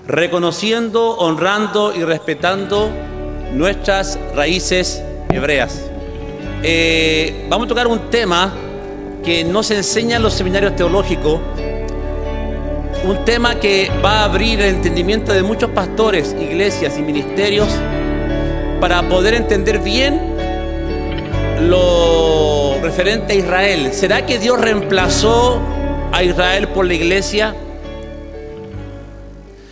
reconociendo, honrando y respetando nuestras raíces hebreas. Vamos a tocar un tema que no se enseña en los seminarios teológicos, un tema que va a abrir el entendimiento de muchos pastores, iglesias y ministerios para poder entender bien lo referente a Israel. ¿Será que Dios reemplazó a Israel por la iglesia?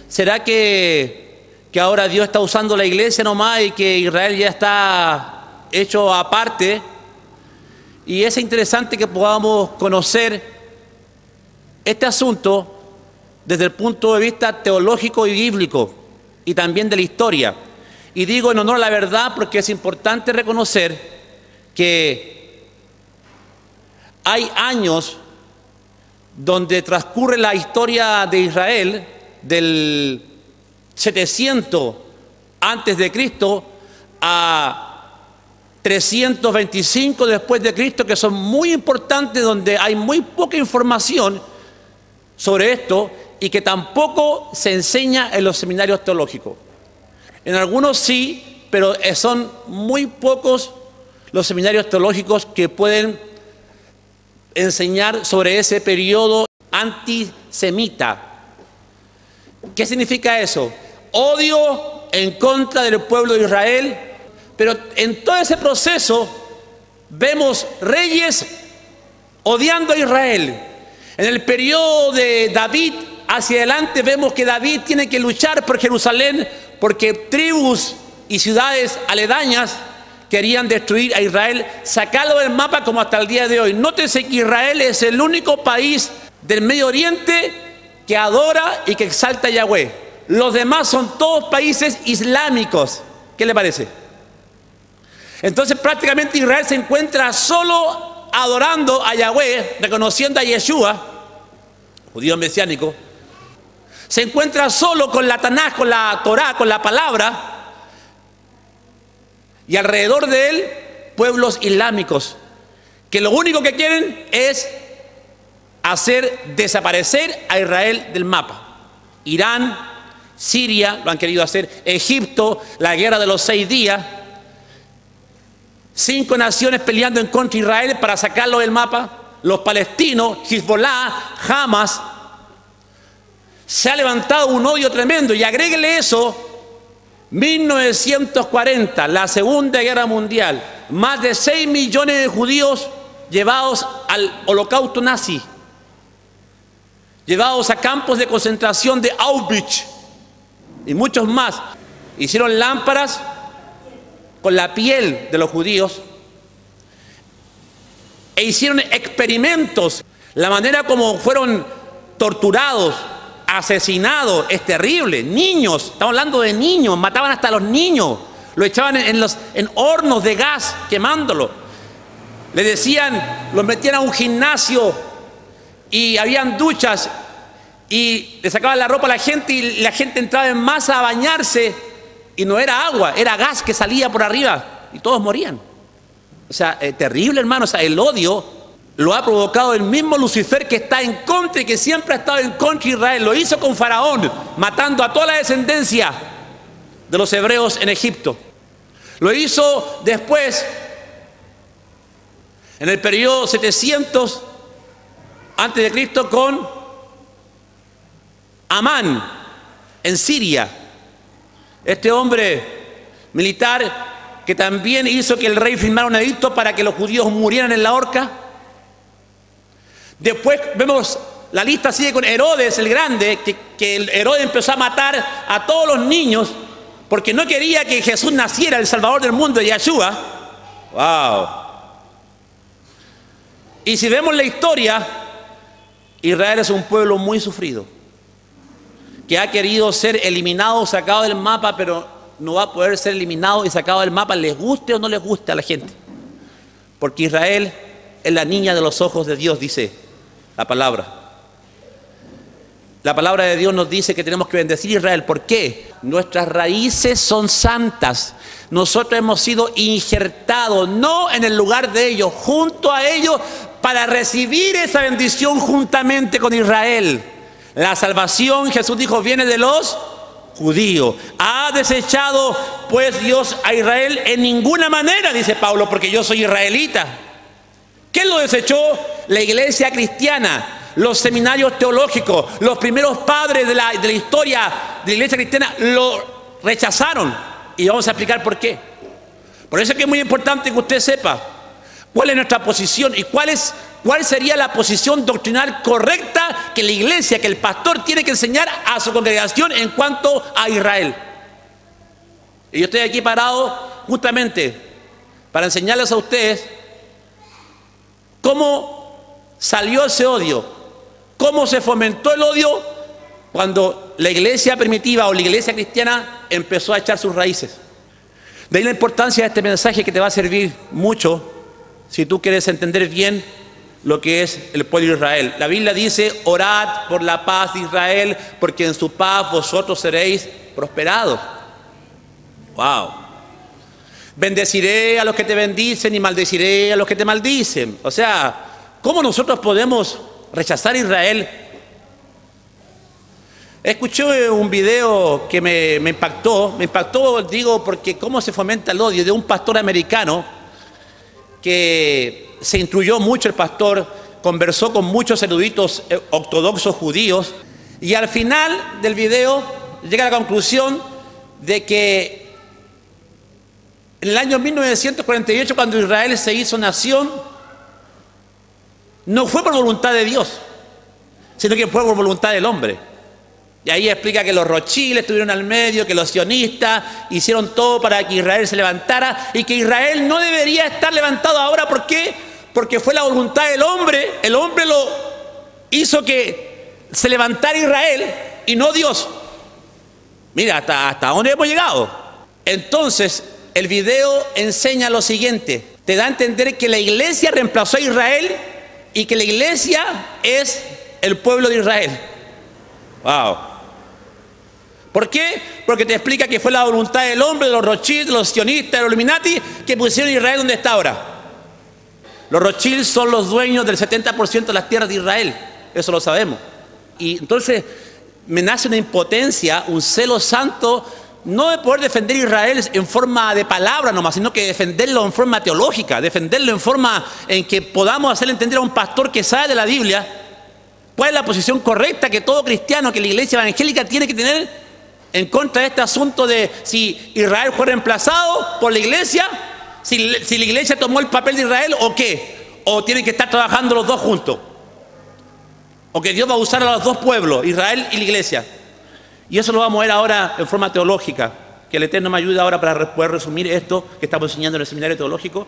¿Será que ahora Dios está usando la iglesia nomás y que Israel ya está hecho aparte? Y es interesante que podamos conocer este asunto desde el punto de vista teológico y bíblico y también de la historia. Y digo en honor a la verdad porque es importante reconocer que hay años donde transcurre la historia de Israel del 700 antes de Cristo a 325 después de Cristo, que son muy importantes, donde hay muy poca información sobre esto y que tampoco se enseña en los seminarios teológicos. En algunos sí, pero son muy pocos los seminarios teológicos que pueden enseñar sobre ese periodo antisemita. ¿Qué significa eso? Odio en contra del pueblo de Israel, pero en todo ese proceso vemos reyes odiando a Israel. En el periodo de David hacia adelante vemos que David tiene que luchar por Jerusalén porque tribus y ciudades aledañas querían destruir a Israel, sacarlo del mapa como hasta el día de hoy. Nótese que Israel es el único país del Medio Oriente que adora y que exalta a Yahweh. Los demás son todos países islámicos. ¿Qué le parece? Entonces prácticamente Israel se encuentra solo adorando a Yahweh, reconociendo a Yeshua, judío mesiánico. Se encuentra solo con la Tanaj, con la Torá, con la palabra. Y alrededor de él, pueblos islámicos, que lo único que quieren es hacer desaparecer a Israel del mapa. Irán, Siria, lo han querido hacer, Egipto, la guerra de los 6 días, 5 naciones peleando en contra de Israel para sacarlo del mapa, los palestinos, Hezbollah, Hamas. Se ha levantado un odio tremendo y agréguele eso, 1940, la Segunda Guerra Mundial, más de 6 millones de judíos llevados al holocausto nazi, llevados a campos de concentración de Auschwitz y muchos más. Hicieron lámparas con la piel de los judíos e hicieron experimentos. La manera como fueron torturados, asesinados, es terrible. Niños, estamos hablando de niños, mataban hasta a los niños, lo echaban en hornos de gas quemándolo. Le decían, los metían a un gimnasio y habían duchas y le sacaban la ropa a la gente y la gente entraba en masa a bañarse y no era agua, era gas que salía por arriba y todos morían. O sea, terrible, hermano. O sea, el odio lo ha provocado el mismo Lucifer, que está en contra y que siempre ha estado en contra de Israel. Lo hizo con Faraón, matando a toda la descendencia de los hebreos en Egipto. Lo hizo después, en el periodo 700 antes de Cristo, con Amán en Siria. Este hombre militar que también hizo que el rey firmara un edicto para que los judíos murieran en la horca. Después vemos, la lista sigue con Herodes el Grande, que Herodes empezó a matar a todos los niños porque no quería que Jesús naciera, el Salvador del mundo, Yeshua. ¡Wow! Y si vemos la historia, Israel es un pueblo muy sufrido, que ha querido ser eliminado, sacado del mapa, pero no va a poder ser eliminado y sacado del mapa, les guste o no les guste a la gente. Porque Israel es la niña de los ojos de Dios, dice la palabra. La palabra de Dios nos dice que tenemos que bendecir a Israel. ¿Por qué? Nuestras raíces son santas. Nosotros hemos sido injertados, no en el lugar de ellos, junto a ellos, para recibir esa bendición juntamente con Israel. La salvación, Jesús dijo, viene de los judío. ¿Ha desechado pues Dios a Israel? En ninguna manera, dice Pablo, porque yo soy israelita. ¿Quién lo desechó? La iglesia cristiana, los seminarios teológicos, los primeros padres de la historia de la iglesia cristiana lo rechazaron. Y vamos a explicar por qué. Por eso es que es muy importante que usted sepa cuál es nuestra posición y cuál sería la posición doctrinal correcta que la iglesia, que el pastor tiene que enseñar a su congregación en cuanto a Israel. Y yo estoy aquí parado justamente para enseñarles a ustedes cómo salió ese odio, cómo se fomentó el odio cuando la iglesia primitiva o la iglesia cristiana empezó a echar sus raíces. De ahí la importancia de este mensaje que te va a servir mucho si tú quieres entender bien lo que es el pueblo de Israel. La Biblia dice: orad por la paz de Israel, porque en su paz vosotros seréis prosperados. Wow. Bendeciré a los que te bendicen y maldeciré a los que te maldicen. O sea, ¿cómo nosotros podemos rechazar a Israel? Escuché un video que me impactó, digo, porque cómo se fomenta el odio, de un pastor americano que se instruyó mucho. El pastor conversó con muchos eruditos ortodoxos judíos y al final del video llega a la conclusión de que en el año 1948, cuando Israel se hizo nación, no fue por voluntad de Dios, sino que fue por voluntad del hombre. Y ahí explica que los Rothschild estuvieron al medio, que los sionistas hicieron todo para que Israel se levantara y que Israel no debería estar levantado ahora. ¿Por qué? Porque fue la voluntad del hombre. El hombre lo hizo que se levantara Israel y no Dios. Mira hasta dónde hemos llegado. Entonces, el video enseña lo siguiente. Te da a entender que la iglesia reemplazó a Israel y que la iglesia es el pueblo de Israel. Wow. ¿Por qué? Porque te explica que fue la voluntad del hombre, de los Rothschild, de los sionistas, de los Illuminati, que pusieron a Israel donde está ahora. Los Rothschild son los dueños del 70% de las tierras de Israel. Eso lo sabemos. Y entonces me nace una impotencia, un celo santo, no de poder defender a Israel en forma de palabra nomás, sino que defenderlo en forma teológica, defenderlo en forma en que podamos hacerle entender a un pastor que sabe de la Biblia cuál es la posición correcta que todo cristiano, que la iglesia evangélica tiene que tener en contra de este asunto de si Israel fue reemplazado por la iglesia, si la iglesia tomó el papel de Israel o qué, o tienen que estar trabajando los dos juntos, o que Dios va a usar a los dos pueblos, Israel y la iglesia. Y eso lo vamos a ver ahora en forma teológica, que el Eterno me ayude ahora para poder resumir esto que estamos enseñando en el seminario teológico.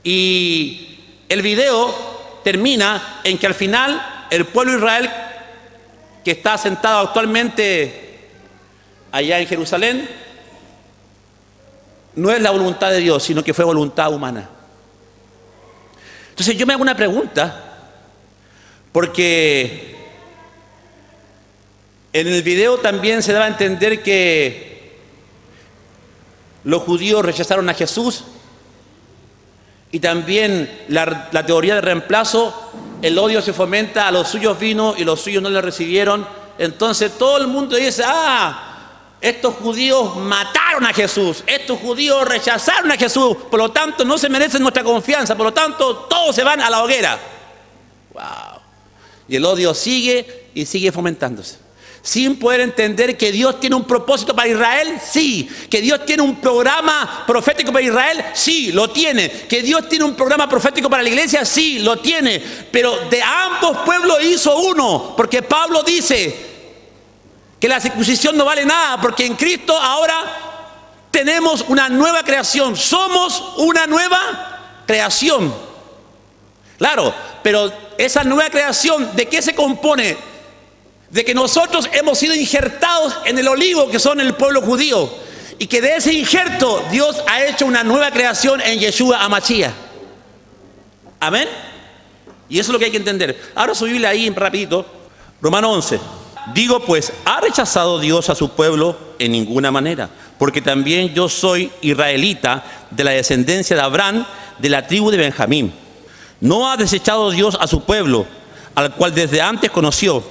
Y el video termina en que al final el pueblo de Israel, que está sentado actualmente allá en Jerusalén, no es la voluntad de Dios, sino que fue voluntad humana. Entonces yo me hago una pregunta, porque en el video también se daba a entender que los judíos rechazaron a Jesús y también la teoría de reemplazo, el odio se fomenta, a los suyos vino y los suyos no le recibieron. Entonces todo el mundo dice: estos judíos mataron a Jesús, estos judíos rechazaron a Jesús, por lo tanto no se merecen nuestra confianza, por lo tanto todos se van a la hoguera. Wow. Y el odio sigue y sigue fomentándose, sin poder entender que Dios tiene un propósito para Israel. Sí. Que Dios tiene un programa profético para Israel. Sí, lo tiene. Que Dios tiene un programa profético para la iglesia. Sí, lo tiene. Pero de ambos pueblos hizo uno, porque Pablo dice que la circuncisión no vale nada, porque en Cristo ahora tenemos una nueva creación. Somos una nueva creación. Claro, pero esa nueva creación, ¿de qué se compone? De que nosotros hemos sido injertados en el olivo, que son el pueblo judío, y que de ese injerto Dios ha hecho una nueva creación en Yeshua HaMashiach. Amén. Y eso es lo que hay que entender. Ahora su Biblia ahí rapidito, Romanos 11. Digo pues, ¿ha rechazado Dios a su pueblo? En ninguna manera, porque también yo soy israelita, de la descendencia de Abraham, de la tribu de Benjamín. ¿No ha desechado Dios a su pueblo, al cual desde antes conoció?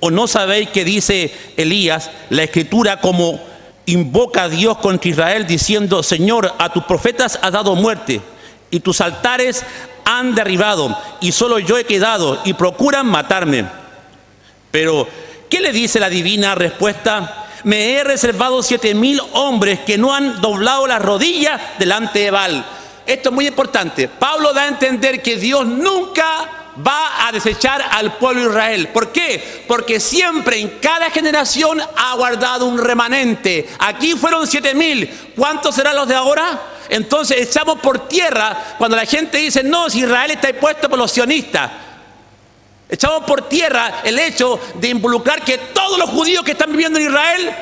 ¿O no sabéis que dice Elías, la Escritura, como invoca a Dios contra Israel, diciendo: Señor, a tus profetas has dado muerte, y tus altares han derribado, y solo yo he quedado, y procuran matarme? Pero, ¿qué le dice la divina respuesta? Me he reservado 7,000 hombres que no han doblado las rodillas delante de Baal. Esto es muy importante. Pablo da a entender que Dios nunca va a desechar al pueblo de Israel. ¿Por qué? Porque siempre, en cada generación, ha guardado un remanente. Aquí fueron 7,000. ¿Cuántos serán los de ahora? Entonces echamos por tierra cuando la gente dice: no, si Israel está impuesto por los sionistas. Echamos por tierra el hecho de involucrar que todos los judíos que están viviendo en Israel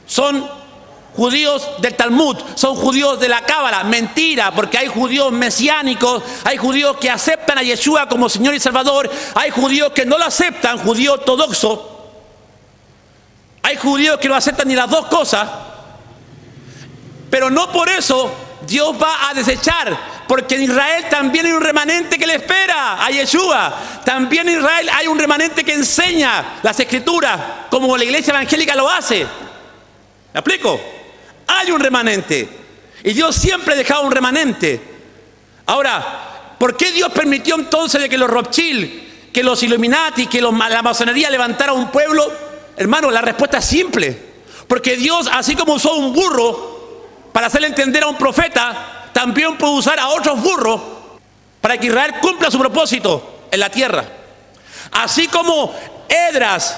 son judíos del Talmud, son judíos de la Cábala. Mentira, porque hay judíos mesiánicos, hay judíos que aceptan a Yeshua como Señor y Salvador, hay judíos que no lo aceptan, judío ortodoxo, hay judíos que no aceptan ni las dos cosas, pero no por eso Dios va a desechar, porque en Israel también hay un remanente que le espera a Yeshua. También en Israel hay un remanente que enseña las Escrituras, como la iglesia evangélica lo hace. ¿Me explico? Hay un remanente, y Dios siempre ha dejado un remanente. Ahora, ¿por qué Dios permitió entonces de que los Rothschild, que los Illuminati, que la masonería levantara un pueblo? Hermano, la respuesta es simple. Porque Dios, así como usó un burro para hacerle entender a un profeta, también puede usar a otros burros para que Israel cumpla su propósito en la tierra. Así como Esdras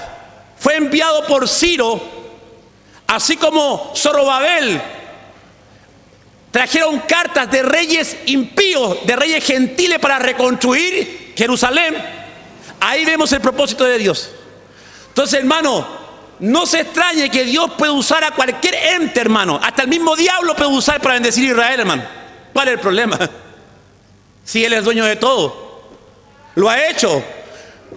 fue enviado por Ciro, así como Zorobabel, trajeron cartas de reyes impíos, de reyes gentiles para reconstruir Jerusalén. Ahí vemos el propósito de Dios. Entonces, hermano, no se extrañe que Dios puede usar a cualquier ente, hermano. Hasta el mismo diablo puede usar para bendecir a Israel, hermano. ¿Cuál es el problema? Si Él es dueño de todo. Lo ha hecho.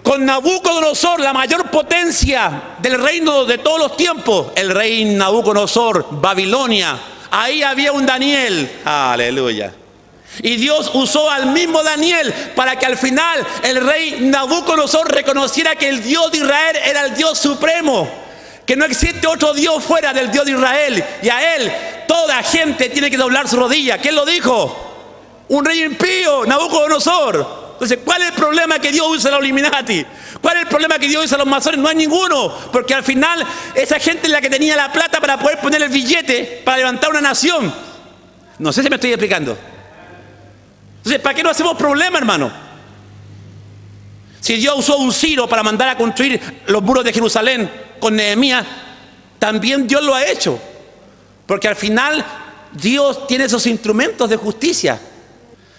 Con Nabucodonosor, la mayor potencia del reino de todos los tiempos, el rey Nabucodonosor, Babilonia, ahí había un Daniel. Aleluya. Y Dios usó al mismo Daniel para que al final el rey Nabucodonosor reconociera que el Dios de Israel era el Dios supremo, que no existe otro Dios fuera del Dios de Israel, y a Él toda gente tiene que doblar su rodilla. ¿Quién lo dijo? Un rey impío, Nabucodonosor. Entonces, ¿cuál es el problema que Dios usa a los Illuminati? ¿Cuál es el problema que Dios usa a los masones? No hay ninguno, porque al final esa gente es la que tenía la plata para poder poner el billete para levantar una nación. No sé si me estoy explicando. Entonces, ¿para qué no hacemos problema, hermano? Si Dios usó un Ciro para mandar a construir los muros de Jerusalén con Nehemías, también Dios lo ha hecho, porque al final Dios tiene esos instrumentos de justicia.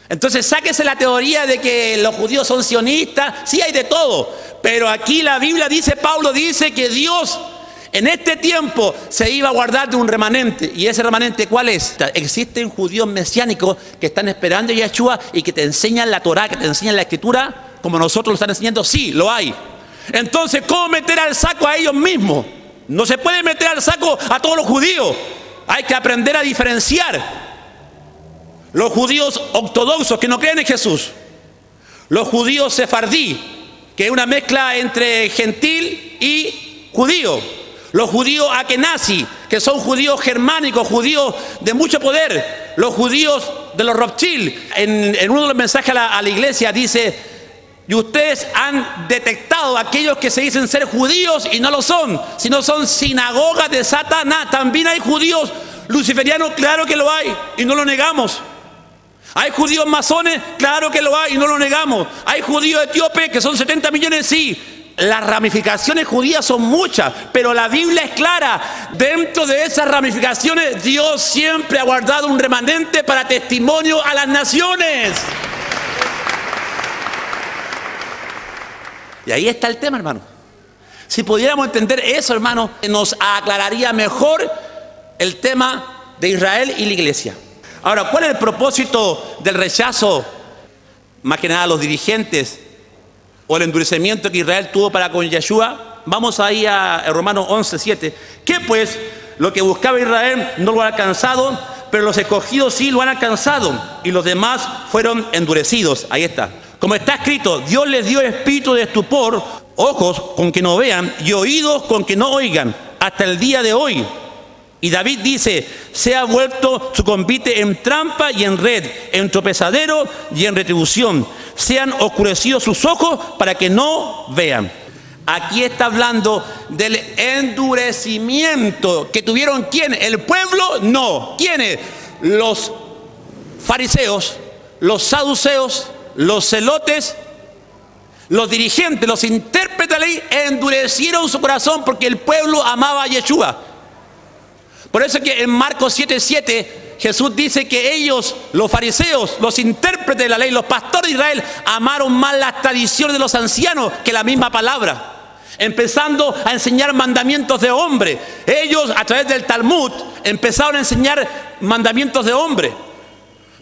Entonces, sáquese la teoría de que los judíos son sionistas. Sí, hay de todo, pero aquí la Biblia dice, Pablo dice que Dios en este tiempo se iba a guardar de un remanente. ¿Y ese remanente cuál es? Existen judíos mesiánicos que están esperando a Yeshua y que te enseñan la Torá, que te enseñan la Escritura como nosotros lo están enseñando. Sí, lo hay. Entonces, ¿cómo meter al saco a ellos mismos? No se puede meter al saco a todos los judíos. Hay que aprender a diferenciar. Los judíos ortodoxos que no creen en Jesús, los judíos sefardí, que es una mezcla entre gentil y judío, los judíos akenazi, que son judíos germánicos, judíos de mucho poder, los judíos de los Rothschild. En uno de los mensajes a la iglesia dice: y ustedes han detectado aquellos que se dicen ser judíos y no lo son, sino son sinagogas de Satanás. También hay judíos luciferianos, claro que lo hay, y no lo negamos. Hay judíos masones, claro que lo hay y no lo negamos. Hay judíos etíopes que son 70 millones, sí. Las ramificaciones judías son muchas, pero la Biblia es clara. Dentro de esas ramificaciones, Dios siempre ha guardado un remanente para testimonio a las naciones. Y ahí está el tema, hermano. Si pudiéramos entender eso, hermano, nos aclararía mejor el tema de Israel y la iglesia. Ahora, ¿cuál es el propósito del rechazo, más que nada a los dirigentes, o el endurecimiento que Israel tuvo para con Yeshua? Vamos ahí a Romanos 11:7. ¿Qué pues? Lo que buscaba Israel no lo ha alcanzado, pero los escogidos sí lo han alcanzado, y los demás fueron endurecidos. Ahí está. Como está escrito, Dios les dio espíritu de estupor, ojos con que no vean y oídos con que no oigan, hasta el día de hoy. Y David dice, se ha vuelto su convite en trampa y en red, en tropezadero y en retribución. Se han oscurecido sus ojos para que no vean. Aquí está hablando del endurecimiento que tuvieron, ¿quién? ¿El pueblo? No. ¿Quiénes? Los fariseos, los saduceos, los celotes, los dirigentes, los intérpretes de la ley, endurecieron su corazón porque el pueblo amaba a Yeshua. Por eso es que en Marcos 7:7 Jesús dice que ellos, los fariseos, los intérpretes de la ley, los pastores de Israel, amaron más las tradiciones de los ancianos que la misma palabra, empezando a enseñar mandamientos de hombre. Ellos, a través del Talmud, empezaron a enseñar mandamientos de hombre.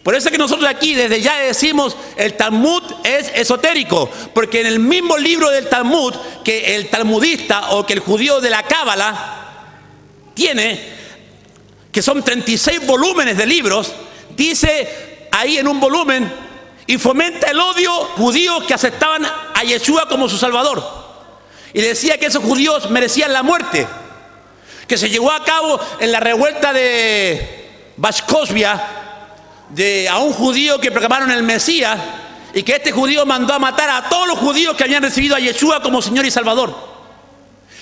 Por eso es que nosotros aquí desde ya decimos el Talmud es esotérico, porque en el mismo libro del Talmud que el talmudista o que el judío de la Cábala tiene, que son 36 volúmenes de libros, dice ahí en un volumen, y fomenta el odio judíos que aceptaban a Yeshua como su Salvador. Y decía que esos judíos merecían la muerte, que se llevó a cabo en la revuelta de Bashkosvia, a un judío que proclamaron el Mesías, y que este judío mandó a matar a todos los judíos que habían recibido a Yeshua como Señor y Salvador.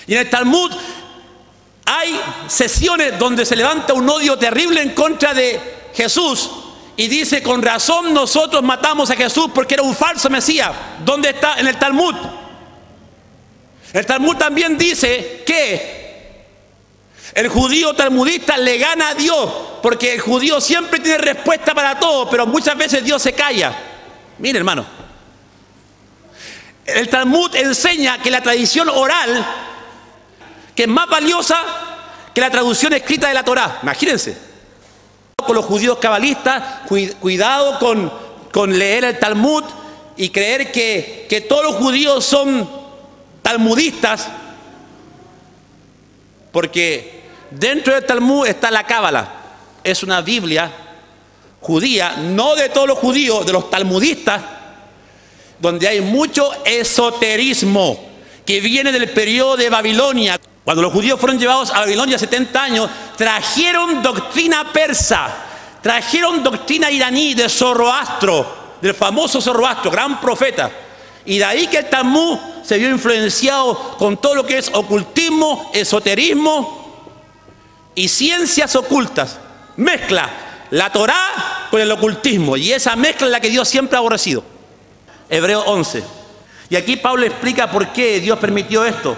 Y en el Talmud hay sesiones donde se levanta un odio terrible en contra de Jesús y dice, con razón nosotros matamos a Jesús porque era un falso Mesías. ¿Dónde está? En el Talmud. El Talmud también dice que el judío talmudista le gana a Dios, porque el judío siempre tiene respuesta para todo, pero muchas veces Dios se calla. Mire, hermano, el Talmud enseña que la tradición oral, que es más valiosa que la traducción escrita de la Torá. Imagínense. Con los judíos cabalistas, cuidado con leer el Talmud y creer que todos los judíos son talmudistas, porque dentro del Talmud está la Cábala. Es una Biblia judía, no de todos los judíos, de los talmudistas, donde hay mucho esoterismo que viene del periodo de Babilonia. Cuando los judíos fueron llevados a Babilonia 70 años, trajeron doctrina persa, trajeron doctrina iraní de Zoroastro, del famoso Zoroastro, gran profeta. Y de ahí que el Talmud se vio influenciado con todo lo que es ocultismo, esoterismo y ciencias ocultas. Mezcla la Torá con el ocultismo, y esa mezcla es la que Dios siempre ha aborrecido. Hebreos 11. Y aquí Pablo explica por qué Dios permitió esto.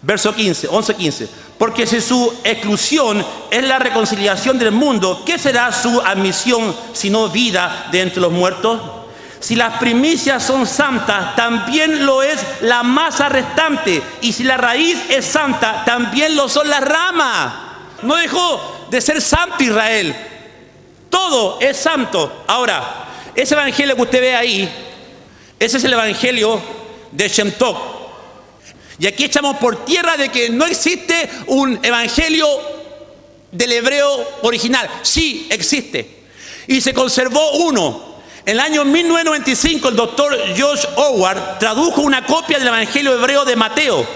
Verso 15, 11-15. Porque si su exclusión es la reconciliación del mundo, ¿qué será su admisión sino vida de entre los muertos? Si las primicias son santas, también lo es la masa restante. Y si la raíz es santa, también lo son las ramas. No dejó de ser santo Israel. Todo es santo. Ahora, ese evangelio que usted ve ahí, ese es el evangelio de Shem Tov. Y aquí echamos por tierra de que no existe un evangelio del hebreo original. Sí, existe. Y se conservó uno. En el año 1995 el doctor Josh Howard tradujo una copia del evangelio hebreo de Mateo,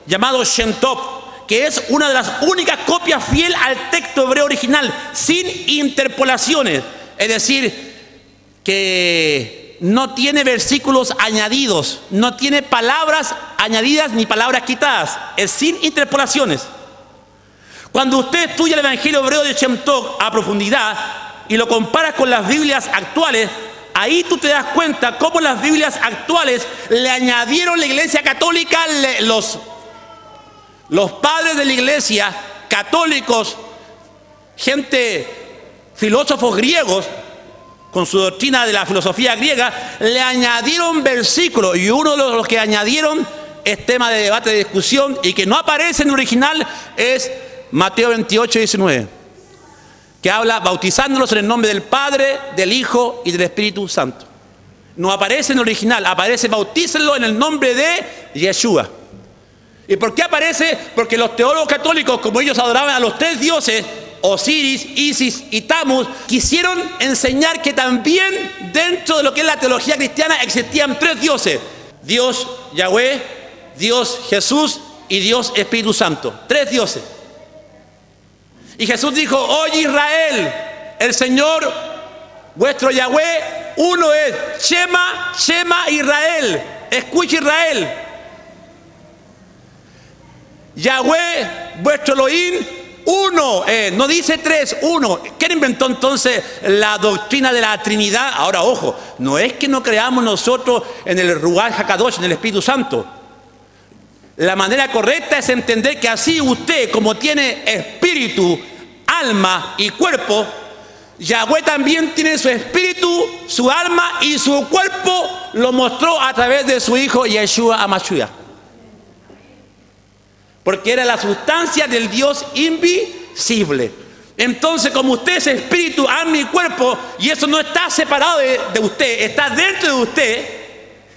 llamado Shem Tov, que es una de las únicas copias fiel al texto hebreo original, sin interpolaciones. Es decir, que no tiene versículos añadidos, no tiene palabras añadidas ni palabras quitadas, es sin interpolaciones. Cuando usted estudia el evangelio hebreo de Shem Tov a profundidad y lo comparas con las Biblias actuales, ahí tú te das cuenta cómo las Biblias actuales le añadieron la Iglesia Católica, los padres de la Iglesia católicos, gente, filósofos griegos, con su doctrina de la filosofía griega, le añadieron versículos, y uno de los que añadieron es tema de debate, de discusión, y que no aparece en el original, es Mateo 28:19, que habla bautizándolos en el nombre del Padre, del Hijo y del Espíritu Santo. No aparece en el original, aparece bautícenlo en el nombre de Yeshua. ¿Y por qué aparece? Porque los teólogos católicos, como ellos adoraban a los tres dioses, Osiris, Isis y Tammuz, quisieron enseñar que también dentro de lo que es la teología cristiana existían tres dioses: Dios Yahweh, Dios Jesús y Dios Espíritu Santo. Tres dioses. Y Jesús dijo: oye Israel, el Señor vuestro Yahweh uno es. Shema, Shema Israel. Escucha Israel. Yahweh vuestro Elohim uno es. No dice tres, uno. ¿Quién inventó entonces la doctrina de la Trinidad? Ahora, ojo, no es que no creamos nosotros en el Ruach HaKadosh, en el Espíritu Santo. La manera correcta es entender que así usted, como tiene espíritu, alma y cuerpo, Yahweh también tiene su espíritu, su alma y su cuerpo. Lo mostró a través de su Hijo Yeshua HaMashiach, porque era la sustancia del Dios invisible. Entonces, como usted es espíritu, alma y cuerpo, y eso no está separado de usted, está dentro de usted,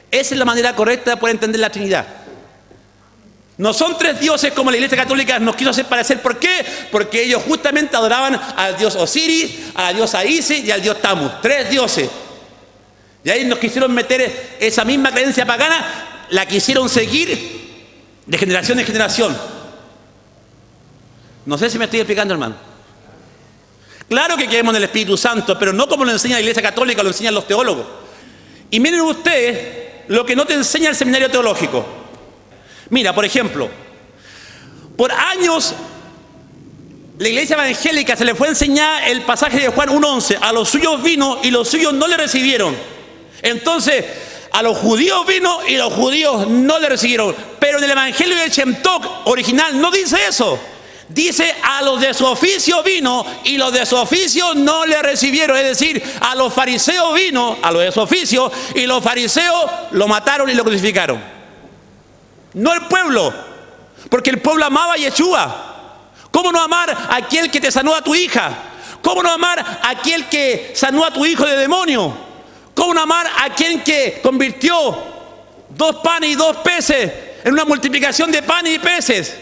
esa es la manera correcta de poder entender la Trinidad. No son tres dioses como la Iglesia Católica nos quiso hacer parecer. ¿Por qué? Porque ellos justamente adoraban al dios Osiris, a la diosa Isis y al dios Tammuz. Tres dioses. Y ahí nos quisieron meter esa misma creencia pagana, la quisieron seguir de generación en generación. No sé si me estoy explicando, hermano. Claro que creemos en el Espíritu Santo, pero no como lo enseña la Iglesia Católica, lo enseñan los teólogos. Y miren ustedes lo que no te enseña el seminario teológico. Mira, por ejemplo, por años la iglesia evangélica se le fue a enseñar el pasaje de Juan 1:11. A los suyos vino y los suyos no le recibieron. Entonces, a los judíos vino y los judíos no le recibieron. Pero en el evangelio de Shem Tov original no dice eso. Dice: a los de su oficio vino y los de su oficio no le recibieron. Es decir, a los fariseos vino, a los de su oficio, y los fariseos lo mataron y lo crucificaron. No el pueblo, porque el pueblo amaba a Yeshua. ¿Cómo no amar a aquel que te sanó a tu hija? ¿Cómo no amar a aquel que sanó a tu hijo de demonio? ¿Cómo no amar a aquel que convirtió 2 panes y 2 peces en una multiplicación de panes y peces?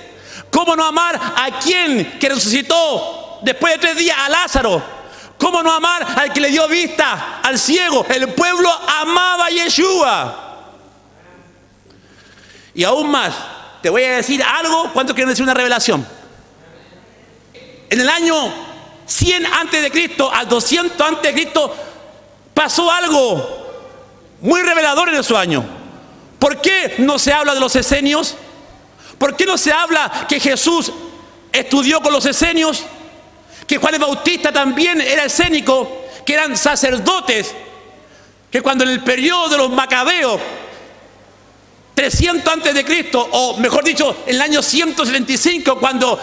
¿Cómo no amar a quien que resucitó después de 3 días a Lázaro? ¿Cómo no amar al que le dio vista al ciego? El pueblo amaba a Yeshua. Y aún más, te voy a decir algo. ¿Cuántos quieren decir una revelación? En el año 100 antes de Cristo al 200 antes de Cristo pasó algo muy revelador en esos años. ¿Por qué no se habla de los esenios? ¿Por qué no se habla que Jesús estudió con los esenios? Que Juan el Bautista también era escénico, que eran sacerdotes, que cuando en el periodo de los macabeos 300 antes de Cristo, o mejor dicho, en el año 175, cuando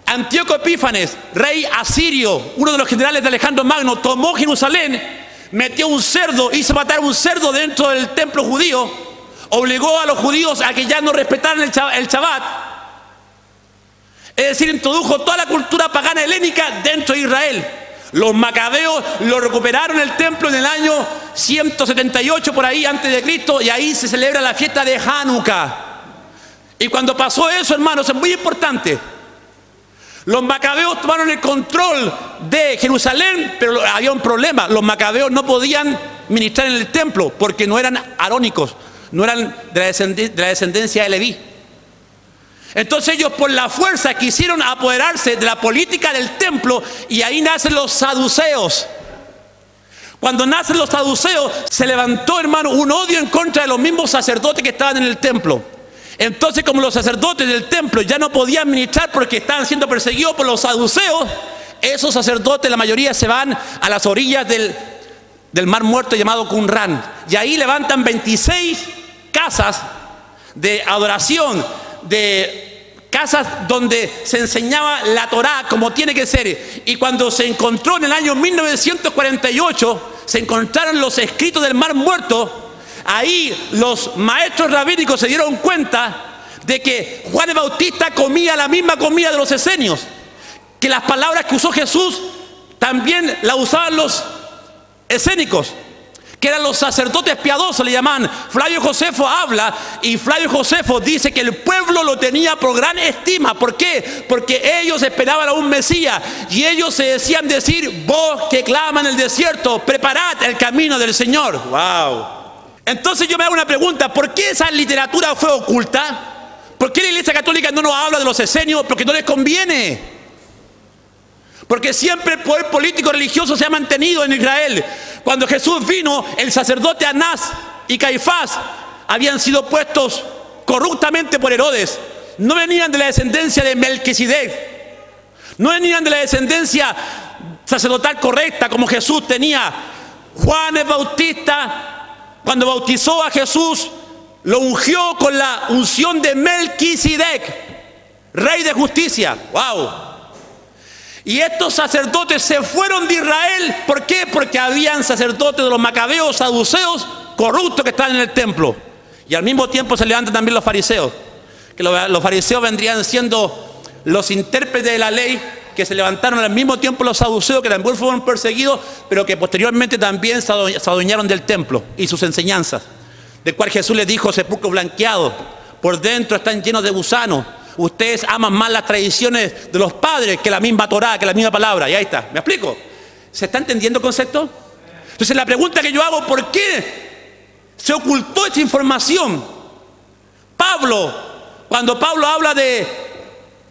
Antíoco Epífanes, rey asirio, uno de los generales de Alejandro Magno, tomó Jerusalén, metió un cerdo, hizo matar un cerdo dentro del templo judío, obligó a los judíos a que ya no respetaran el Shabbat. Es decir, introdujo toda la cultura pagana helénica dentro de Israel. Los macabeos lo recuperaron el templo en el año 178 por ahí antes de Cristo, y ahí se celebra la fiesta de Hanukkah. Y cuando pasó eso, hermanos, es muy importante. Los macabeos tomaron el control de Jerusalén, pero había un problema. Los macabeos no podían ministrar en el templo porque no eran arónicos, no eran de la descendencia de Leví. Entonces ellos por la fuerza quisieron apoderarse de la política del templo, y ahí nacen los saduceos. Cuando nacen los saduceos, se levantó, hermano, un odio en contra de los mismos sacerdotes que estaban en el templo. Entonces, como los sacerdotes del templo ya no podían ministrar porque estaban siendo perseguidos por los saduceos, esos sacerdotes, la mayoría, se van a las orillas del mar muerto llamado Qumran, y ahí levantan 26 casas de adoración, de casas donde se enseñaba la Torá como tiene que ser. Y cuando se encontró en el año 1948, se encontraron los escritos del Mar Muerto, ahí los maestros rabínicos se dieron cuenta de que Juan el Bautista comía la misma comida de los esenios, que las palabras que usó Jesús también las usaban los escénicos, que eran los sacerdotes piadosos, le llamaban. Flavio Josefo habla y Flavio Josefo dice que el pueblo lo tenía por gran estima. ¿Por qué? Porque ellos esperaban a un Mesías y ellos se decían decir: vos que clama en el desierto, preparad el camino del Señor. ¡Wow! Entonces yo me hago una pregunta: ¿por qué esa literatura fue oculta? ¿Por qué la Iglesia Católica no nos habla de los esenios? Porque no les conviene. Porque siempre el poder político religioso se ha mantenido en Israel. Cuando Jesús vino, el sacerdote Anás y Caifás habían sido puestos corruptamente por Herodes. No venían de la descendencia de Melquisedec, no venían de la descendencia sacerdotal correcta como Jesús tenía. Juan el Bautista, cuando bautizó a Jesús, lo ungió con la unción de Melquisedec, rey de justicia. ¡Wow! Y estos sacerdotes se fueron de Israel. ¿Por qué? Porque habían sacerdotes de los macabeos, saduceos, corruptos que estaban en el templo. Y al mismo tiempo se levantan también los fariseos. Que los fariseos vendrían siendo los intérpretes de la ley, que se levantaron al mismo tiempo los saduceos, que también fueron perseguidos, pero que posteriormente también se adueñaron del templo y sus enseñanzas. Del cual Jesús les dijo: sepulcros blanqueados, por dentro están llenos de gusanos. Ustedes aman más las tradiciones de los padres que la misma Torá, que la misma palabra. Y ahí está. ¿Me explico? ¿Se está entendiendo el concepto? Entonces la pregunta que yo hago: ¿por qué se ocultó esta información? Pablo, cuando Pablo habla de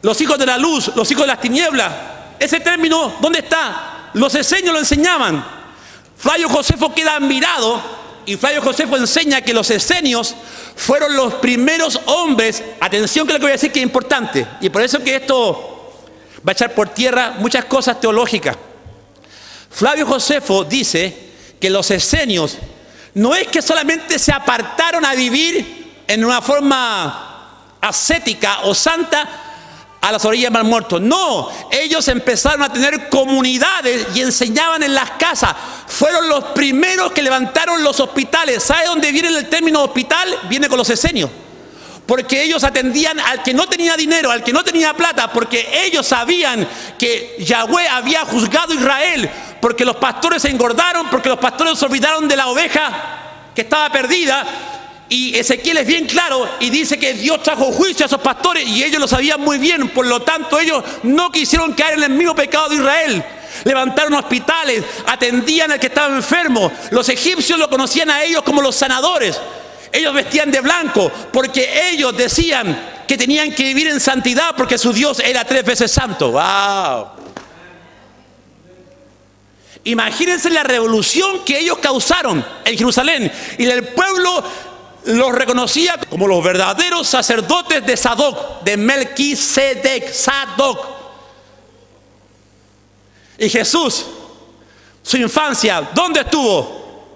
los hijos de la luz, los hijos de las tinieblas, ese término, ¿dónde está? Los esenios lo enseñaban. Flavio Josefo queda admirado. Y Flavio Josefo enseña que los esenios fueron los primeros hombres. Atención, que lo que voy a decir que es importante. Y por eso que esto va a echar por tierra muchas cosas teológicas. Flavio Josefo dice que los esenios no es que solamente se apartaron a vivir en una forma ascética o santa a las orillas del Mar Muerto. No, ellos empezaron a tener comunidades y enseñaban en las casas. Fueron los primeros que levantaron los hospitales. ¿Sabe dónde viene el término hospital? Viene con los esenios. Porque ellos atendían al que no tenía dinero, al que no tenía plata, porque ellos sabían que Yahweh había juzgado a Israel, porque los pastores se engordaron, porque los pastores se olvidaron de la oveja que estaba perdida. Y Ezequiel es bien claro y dice que Dios trajo juicio a esos pastores y ellos lo sabían muy bien. Por lo tanto, ellos no quisieron caer en el mismo pecado de Israel. Levantaron hospitales, atendían al que estaba enfermo. Los egipcios lo conocían a ellos como los sanadores. Ellos vestían de blanco porque ellos decían que tenían que vivir en santidad porque su Dios era 3 veces santo. ¡Wow! Imagínense la revolución que ellos causaron en Jerusalén. Y el pueblo los reconocía como los verdaderos sacerdotes de Sadoc, de Melquisedec, Sadoc. Y Jesús, su infancia, ¿dónde estuvo?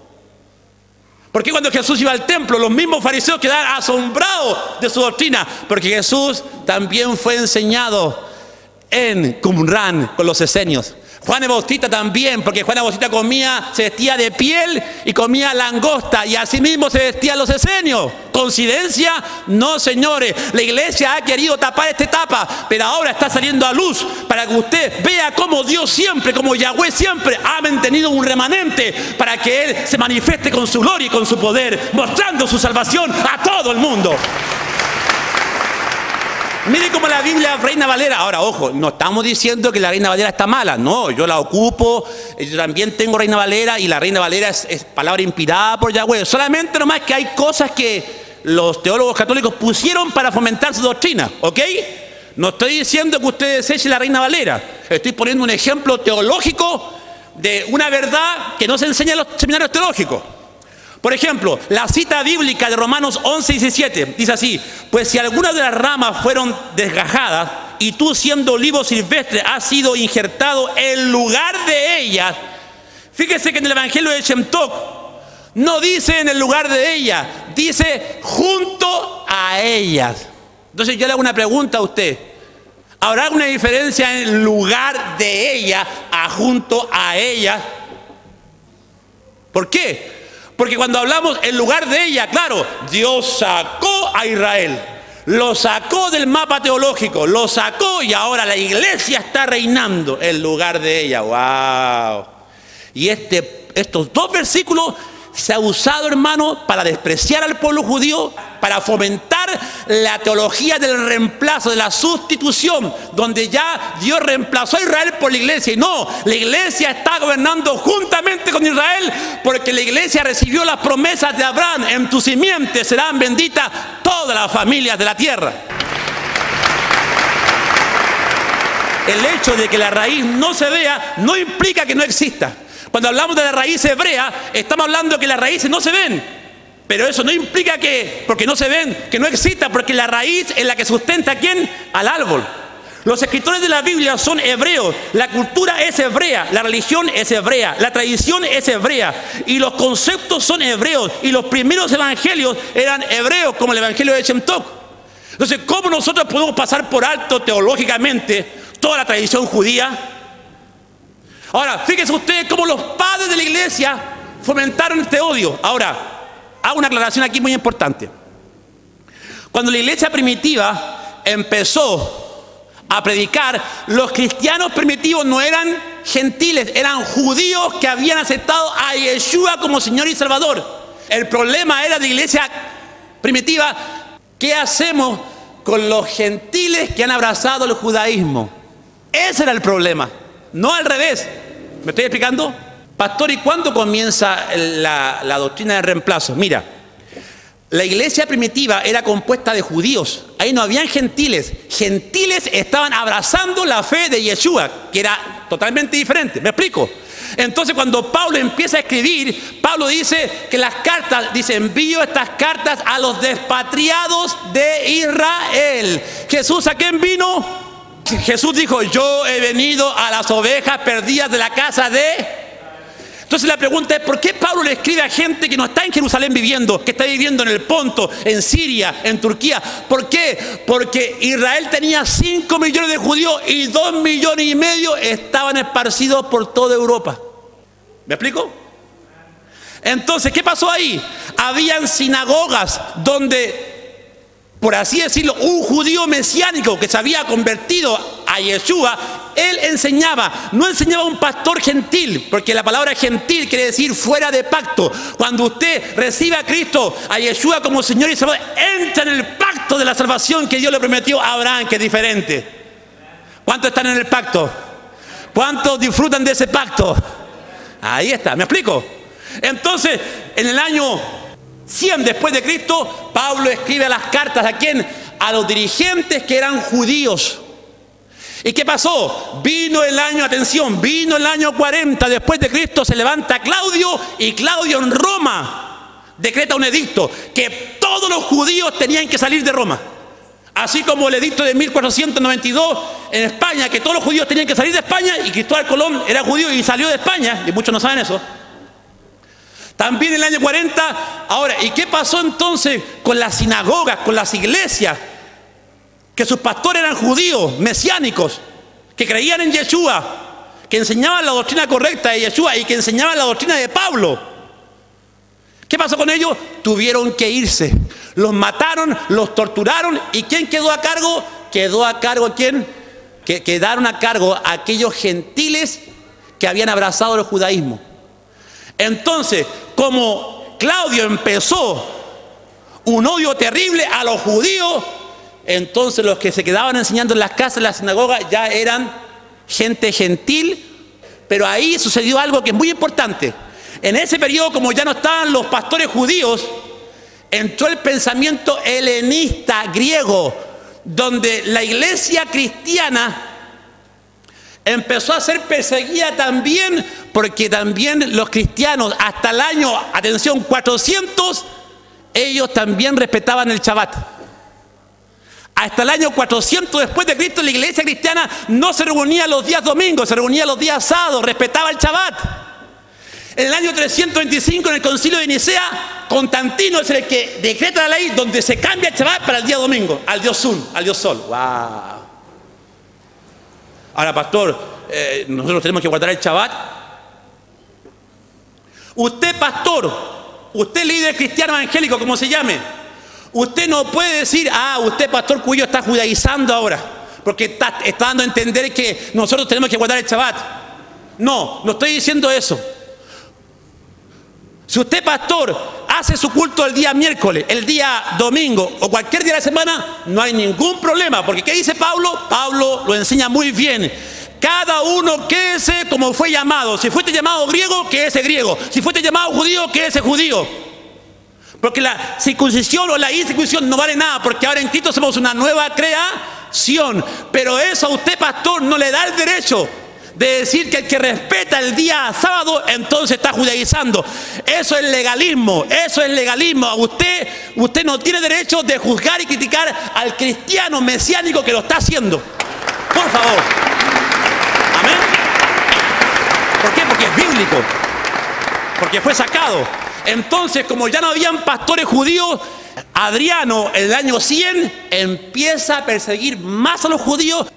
Porque cuando Jesús iba al templo, los mismos fariseos quedaban asombrados de su doctrina, porque Jesús también fue enseñado en Qumran con los esenios. Juan el Bautista también, porque Juan el Bautista se vestía de piel y comía langosta, y así mismo se vestían los esenios. ¿Coincidencia? No, señores. La iglesia ha querido tapar esta etapa, pero ahora está saliendo a luz para que usted vea cómo Dios siempre, como Yahweh siempre ha mantenido un remanente para que Él se manifieste con su gloria y con su poder, mostrando su salvación a todo el mundo. Mire como la Biblia Reina Valera. Ahora, ojo, no estamos diciendo que la Reina Valera está mala. No, yo la ocupo. Yo también tengo Reina Valera y la Reina Valera es palabra inspirada por Yahweh. Solamente nomás que hay cosas que los teólogos católicos pusieron para fomentar su doctrina, ¿ok? No estoy diciendo que usted deseche la Reina Valera. Estoy poniendo un ejemplo teológico de una verdad que no se enseña en los seminarios teológicos. Por ejemplo, la cita bíblica de Romanos 11:17 dice así: pues si algunas de las ramas fueron desgajadas y tú, siendo olivo silvestre, has sido injertado en lugar de ellas. Fíjese que en el Evangelio de Shem Tov no dice en el lugar de ellas, dice junto a ellas. Entonces yo le hago una pregunta a usted: ¿habrá alguna diferencia en lugar de ella a junto a ella? ¿Por qué? Porque cuando hablamos en lugar de ella, claro, Dios sacó a Israel, lo sacó del mapa teológico, lo sacó y ahora la iglesia está reinando en lugar de ella. ¡Wow! Y estos dos versículos se ha usado, hermano, para despreciar al pueblo judío, para fomentar la teología del reemplazo, de la sustitución, donde ya Dios reemplazó a Israel por la iglesia. Y no, la iglesia está gobernando juntamente con Israel, porque la iglesia recibió las promesas de Abraham: en tu simiente serán benditas todas las familias de la tierra. El hecho de que la raíz no se vea no implica que no exista. Cuando hablamos de la raíz hebrea, estamos hablando de que las raíces no se ven. Pero eso no implica que, porque no se ven, que no exista, porque la raíz es la que sustenta ¿a quién? Al árbol. Los escritores de la Biblia son hebreos, la cultura es hebrea, la religión es hebrea, la tradición es hebrea, y los conceptos son hebreos, y los primeros evangelios eran hebreos, como el evangelio de Shem Tov. Entonces, ¿cómo nosotros podemos pasar por alto teológicamente toda la tradición judía? Ahora, fíjense ustedes cómo los padres de la iglesia fomentaron este odio. Ahora, hago una aclaración aquí muy importante. Cuando la iglesia primitiva empezó a predicar, los cristianos primitivos no eran gentiles, eran judíos que habían aceptado a Yeshua como Señor y Salvador. El problema era de la iglesia primitiva: ¿qué hacemos con los gentiles que han abrazado el judaísmo? Ese era el problema, no al revés. ¿Me estoy explicando? Pastor, ¿y cuándo comienza la doctrina del reemplazo? Mira, la iglesia primitiva era compuesta de judíos. Ahí no habían gentiles. Gentiles estaban abrazando la fe de Yeshua, que era totalmente diferente. ¿Me explico? Entonces, cuando Pablo empieza a escribir, Pablo dice que las cartas, dice: envío estas cartas a los despatriados de Israel. Jesús, ¿a quién vino? Jesús dijo: yo he venido a las ovejas perdidas de la casa de... Entonces la pregunta es: ¿por qué Pablo le escribe a gente que no está en Jerusalén viviendo, que está viviendo en el Ponto, en Siria, en Turquía? ¿Por qué? Porque Israel tenía 5 millones de judíos y 2,5 millones estaban esparcidos por toda Europa. ¿Me explico? Entonces, ¿qué pasó ahí? Habían sinagogas donde, por así decirlo, un judío mesiánico que se había convertido a Yeshua, él enseñaba, no enseñaba un pastor gentil, porque la palabra gentil quiere decir fuera de pacto. Cuando usted recibe a Cristo, a Yeshua como Señor y Salvador, entra en el pacto de la salvación que Dios le prometió a Abraham, que es diferente. ¿Cuántos están en el pacto? ¿Cuántos disfrutan de ese pacto? Ahí está, ¿me explico? Entonces, en el año 100 después de Cristo, Pablo escribe las cartas ¿a quién? A los dirigentes que eran judíos. ¿Y qué pasó? Vino el año, atención, vino el año 40 después de Cristo, se levanta Claudio, y Claudio en Roma decreta un edicto que todos los judíos tenían que salir de Roma. Así como el edicto de 1492 en España, que todos los judíos tenían que salir de España, y Cristóbal Colón era judío y salió de España, y muchos no saben eso. También en el año 40, ahora, ¿y qué pasó entonces con las sinagogas, con las iglesias? Que sus pastores eran judíos, mesiánicos, que creían en Yeshua, que enseñaban la doctrina correcta de Yeshua y que enseñaban la doctrina de Pablo. ¿Qué pasó con ellos? Tuvieron que irse. Los mataron, los torturaron. ¿Y quién quedó a cargo? ¿Quedó a cargo quién? Quedaron a cargo aquellos gentiles que habían abrazado el judaísmo. Entonces, como Claudio empezó un odio terrible a los judíos, entonces los que se quedaban enseñando en las casas, en las sinagogas, ya eran gente gentil. Pero ahí sucedió algo que es muy importante. En ese periodo, como ya no estaban los pastores judíos, entró el pensamiento helenista griego, donde la iglesia cristiana empezó a ser perseguida también, porque también los cristianos hasta el año, atención, 400, ellos también respetaban el Shabbat. Hasta el año 400 después de Cristo, la iglesia cristiana no se reunía los días domingos, se reunía los días sábados, respetaba el Shabbat. En el año 325, en el concilio de Nicea, Constantino es el que decreta la ley donde se cambia el Shabbat para el día domingo, al dios Sol. ¡Wow! Ahora, pastor, nosotros tenemos que guardar el Shabbat. Usted, pastor, usted líder cristiano evangélico, como se llame, usted no puede decir: usted, pastor Cuyo, está judaizando ahora, porque está dando a entender que nosotros tenemos que guardar el Shabbat. No, no estoy diciendo eso. Si usted, pastor, hace su culto el día miércoles, el día domingo o cualquier día de la semana, no hay ningún problema. Porque ¿qué dice Pablo? Pablo lo enseña muy bien. Cada uno quédese como fue llamado. Si fuiste llamado griego, quédese griego. Si fuiste llamado judío, quédese judío. Porque la circuncisión o la incircuncisión no vale nada, porque ahora en Cristo somos una nueva creación. Pero eso a usted, pastor, no le da el derecho de decir que el que respeta el día sábado, entonces está judaizando. Eso es legalismo, eso es legalismo. Usted no tiene derecho de juzgar y criticar al cristiano mesiánico que lo está haciendo. Por favor. Amén. ¿Por qué? Porque es bíblico. Porque fue sacado. Entonces, como ya no habían pastores judíos, Adriano en el año 100 empieza a perseguir más a los judíos.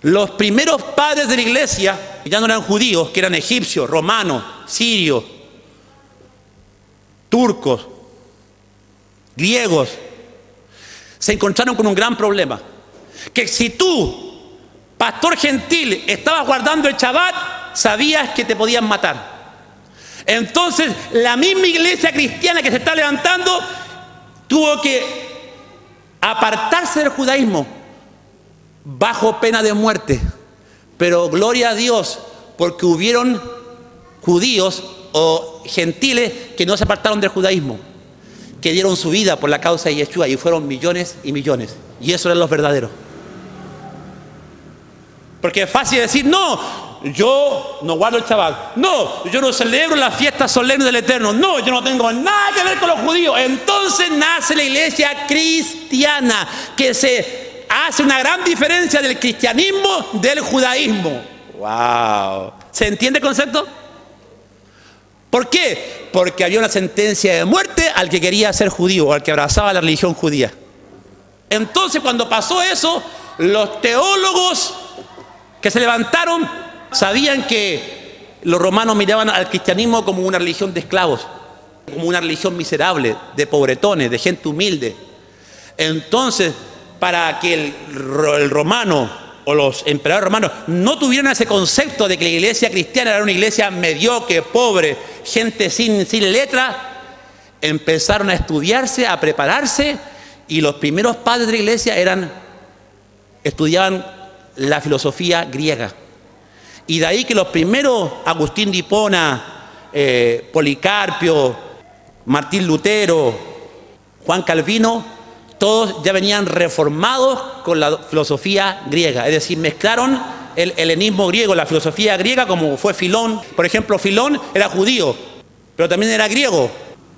Los primeros padres de la iglesia, que ya no eran judíos, que eran egipcios, romanos, sirios, turcos, griegos, se encontraron con un gran problema. Que si tú, pastor gentil, estabas guardando el Shabbat, sabías que te podían matar. Entonces, la misma iglesia cristiana que se está levantando tuvo que apartarse del judaísmo bajo pena de muerte. Pero gloria a Dios, porque hubieron judíos o gentiles que no se apartaron del judaísmo, que dieron su vida por la causa de Yeshua, y fueron millones y millones. Y esos eran los verdaderos. Porque es fácil decir, no, yo no guardo el Shabbat, no, yo no celebro las fiestas solemnes del Eterno, no, yo no tengo nada que ver con los judíos. Entonces nace la iglesia cristiana, que se hace una gran diferencia del cristianismo del judaísmo. ¡Wow! ¿Se entiende el concepto? ¿Por qué? Porque había una sentencia de muerte al que quería ser judío o al que abrazaba la religión judía. Entonces, cuando pasó eso, los teólogos que se levantaron sabían que los romanos miraban al cristianismo como una religión de esclavos, como una religión miserable, de pobretones, de gente humilde. Entonces, para que el romano o los emperadores romanos no tuvieran ese concepto de que la iglesia cristiana era una iglesia mediocre, pobre, gente sin letra, empezaron a estudiarse, a prepararse, y los primeros padres de la iglesia estudiaban la filosofía griega. Y de ahí que los primeros, Agustín de Hipona, Policarpio, Martín Lutero, Juan Calvino, todos ya venían reformados con la filosofía griega. Es decir, mezclaron el helenismo griego, la filosofía griega, como fue Filón. Por ejemplo, Filón era judío, pero también era griego.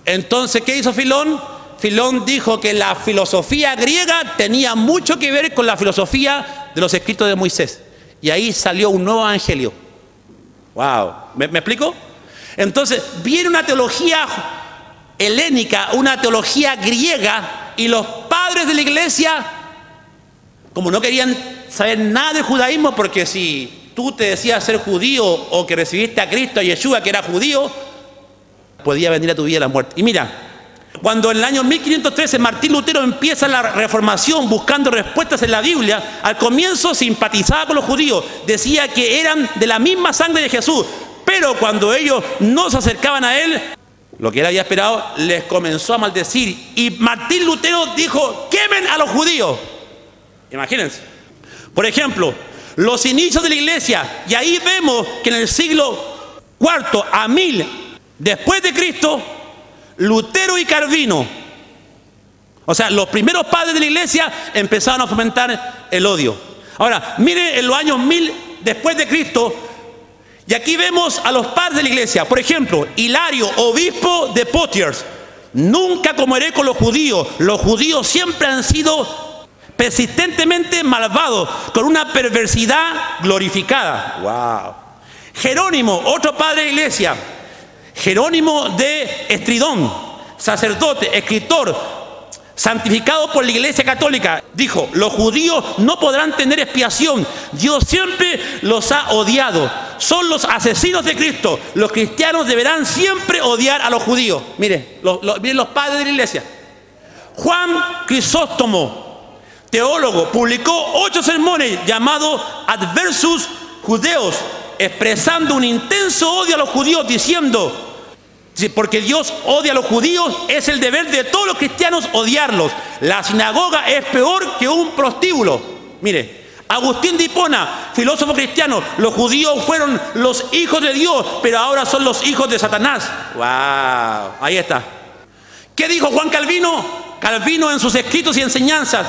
Entonces, ¿qué hizo Filón? Filón dijo que la filosofía griega tenía mucho que ver con la filosofía de los escritos de Moisés. Y ahí salió un nuevo evangelio. ¡Wow! ¿Me explico? Entonces, viene una teología helénica, una teología griega, y los padres de la iglesia, como no querían saber nada del judaísmo, porque si tú te decías ser judío o que recibiste a Cristo, a Yeshua, que era judío, podía venir a tu vida la muerte. Y mira, cuando en el año 1513 Martín Lutero empieza la reformación buscando respuestas en la Biblia, al comienzo simpatizaba con los judíos, decía que eran de la misma sangre de Jesús, pero cuando ellos no se acercaban a él, lo que él había esperado, les comenzó a maldecir. Y Martín Lutero dijo, quemen a los judíos. Imagínense. Por ejemplo, los inicios de la iglesia, y ahí vemos que en el siglo IV a 1000 después de Cristo, Lutero y Calvino, o sea, los primeros padres de la iglesia, empezaron a fomentar el odio. Ahora, mire en los años 1000 después de Cristo, y aquí vemos a los padres de la iglesia. Por ejemplo, Hilario, obispo de Poitiers: nunca comeré con los judíos siempre han sido persistentemente malvados, con una perversidad glorificada. Wow. Jerónimo, otro padre de la iglesia, Jerónimo de Estridón, sacerdote, escritor, santificado por la iglesia católica, dijo: los judíos no podrán tener expiación, Dios siempre los ha odiado, son los asesinos de Cristo, los cristianos deberán siempre odiar a los judíos. Miren los padres de la iglesia. Juan Crisóstomo, teólogo, publicó 8 sermones llamados Adversus Judeos, expresando un intenso odio a los judíos, diciendo: Dice, porque Dios odia a los judíos, es el deber de todos los cristianos odiarlos. La sinagoga es peor que un prostíbulo. Mire, Agustín de Hipona, filósofo cristiano, los judíos fueron los hijos de Dios, pero ahora son los hijos de Satanás. ¡Wow! Ahí está. ¿Qué dijo Juan Calvino? Calvino en sus escritos y enseñanzas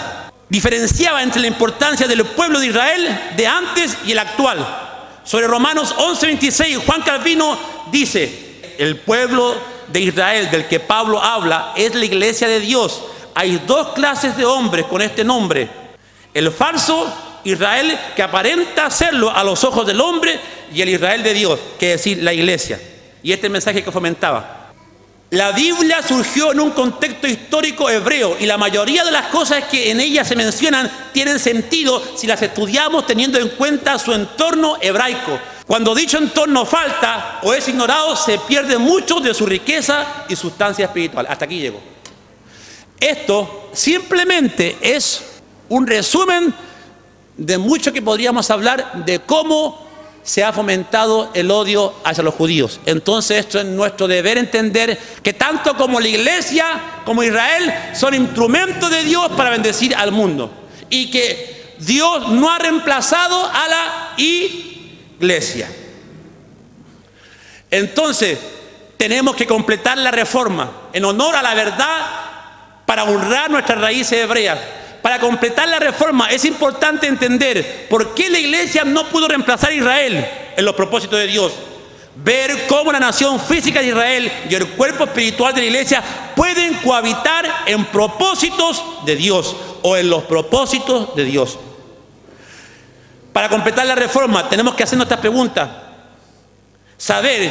diferenciaba entre la importancia del pueblo de Israel de antes y el actual. Sobre Romanos 11:26, Juan Calvino dice, el pueblo de Israel del que Pablo habla es la iglesia de Dios. Hay dos clases de hombres con este nombre: el falso Israel, que aparenta serlo a los ojos del hombre, y el Israel de Dios, que es decir, la iglesia. Y este mensaje que fomentaba. La Biblia surgió en un contexto histórico hebreo y la mayoría de las cosas que en ella se mencionan tienen sentido si las estudiamos teniendo en cuenta su entorno hebraico. Cuando dicho entorno falta o es ignorado, se pierde mucho de su riqueza y sustancia espiritual. Hasta aquí llego. Esto simplemente es un resumen de mucho que podríamos hablar de cómo se ha fomentado el odio hacia los judíos. Entonces esto es nuestro deber entender que tanto como la iglesia como Israel son instrumentos de Dios para bendecir al mundo y que Dios no ha reemplazado a la iglesia. Entonces tenemos que completar la reforma en honor a la verdad para honrar nuestras raíces hebreas. Para completar la reforma es importante entender por qué la iglesia no pudo reemplazar a Israel en los propósitos de Dios. Ver cómo la nación física de Israel y el cuerpo espiritual de la iglesia pueden cohabitar en propósitos de Dios o en los propósitos de Dios. Para completar la reforma tenemos que hacernos esta pregunta. Saber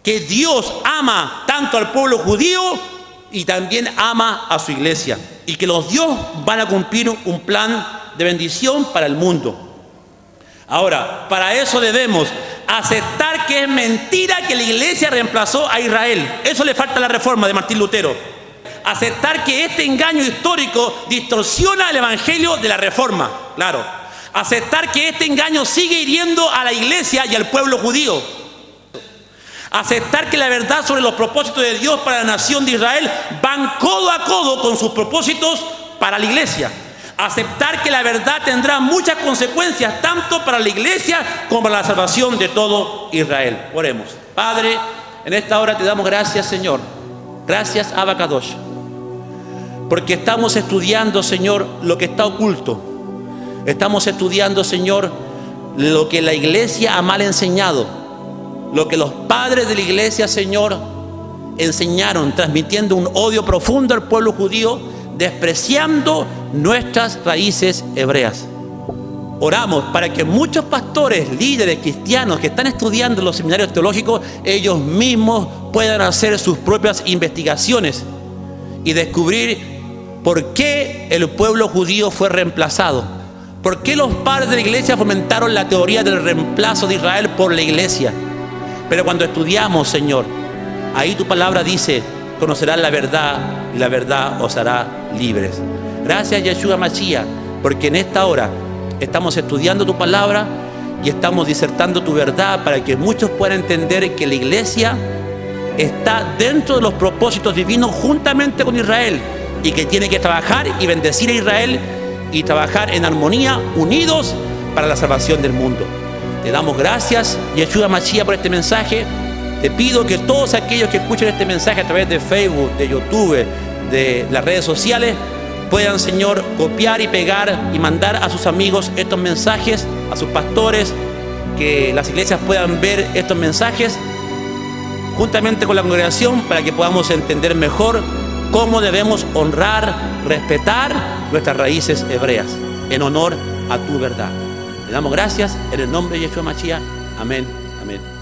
que Dios ama tanto al pueblo judío y también ama a su iglesia, y que los Dios van a cumplir un plan de bendición para el mundo. Ahora, para eso debemos aceptar que es mentira que la iglesia reemplazó a Israel. Eso le falta a la reforma de Martín Lutero. Aceptar que este engaño histórico distorsiona el evangelio de la reforma. Claro. Aceptar que este engaño sigue hiriendo a la iglesia y al pueblo judío. Aceptar que la verdad sobre los propósitos de Dios para la nación de Israel van codo a codo con sus propósitos para la iglesia. Aceptar que la verdad tendrá muchas consecuencias tanto para la iglesia como para la salvación de todo Israel. Oremos. Padre, en esta hora te damos gracias, Señor. Gracias, Abba Kadosh, porque estamos estudiando, Señor, lo que está oculto. Estamos estudiando, Señor, lo que la iglesia ha mal enseñado. Lo que los padres de la iglesia, Señor, enseñaron, transmitiendo un odio profundo al pueblo judío, despreciando nuestras raíces hebreas. Oramos para que muchos pastores, líderes cristianos que están estudiando en los seminarios teológicos, ellos mismos puedan hacer sus propias investigaciones y descubrir por qué el pueblo judío fue reemplazado. ¿Por qué los padres de la iglesia fomentaron la teoría del reemplazo de Israel por la iglesia? Pero cuando estudiamos, Señor, ahí tu palabra dice, conocerán la verdad y la verdad os hará libres. Gracias, Yeshua Mashiach, porque en esta hora estamos estudiando tu palabra y estamos disertando tu verdad para que muchos puedan entender que la iglesia está dentro de los propósitos divinos juntamente con Israel y que tiene que trabajar y bendecir a Israel y trabajar en armonía, unidos para la salvación del mundo. Te damos gracias, Yeshua Mashiach, por este mensaje. Te pido que todos aquellos que escuchen este mensaje a través de Facebook, de YouTube, de las redes sociales, puedan, Señor, copiar y pegar y mandar a sus amigos estos mensajes, a sus pastores, que las iglesias puedan ver estos mensajes juntamente con la congregación para que podamos entender mejor cómo debemos honrar, respetar nuestras raíces hebreas en honor a tu verdad. Le damos gracias en el nombre de Yeshua Mashiach. Amén. Amén.